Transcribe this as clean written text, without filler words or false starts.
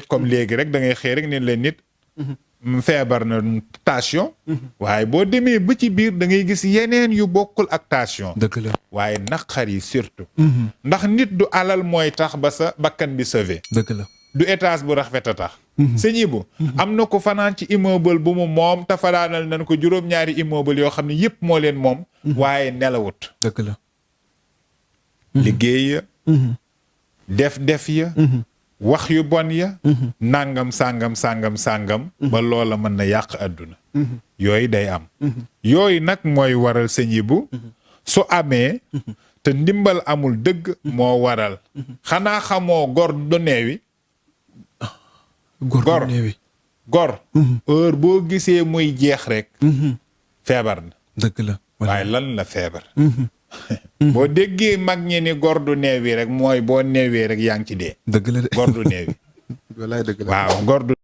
comme léegi rek da ngay xëy rek ne leen nit feebar na tension waaye boo demee ba ci biir da ngay gis yeneen yu bokkul ak tension dëgg la waaye naqar yi surtout ndax nit du alal mooy tax ba sa bakkan bi sauvé dëgg la du étage bu rafet a tax sëñ Ibou am na ko fanaan ci immeuble bu mu moom te fanaanal nañ ko juróom-ñaari immeuble yoo xam ne yëpp moo leen moom waaye nelawut dëgg la liggéey ya def ya wax yu bon ya nangam sàngam ba loola mën na yàq àdduna yooyu day am yooyu nag mooy waral sëñ Ibou su amee te ndimbal amul dëgg moo waral xanaa xamoo gor du neewi gor heure boo gisee muy jeex rek feebar na dëgg la waaye lan la feebar boo déggee mag ñi ni gor du neewi rek mooy boo neewee rek yaa ngi ci dee dëgg la de gor du neewi wallaay dëgg la waaw gor du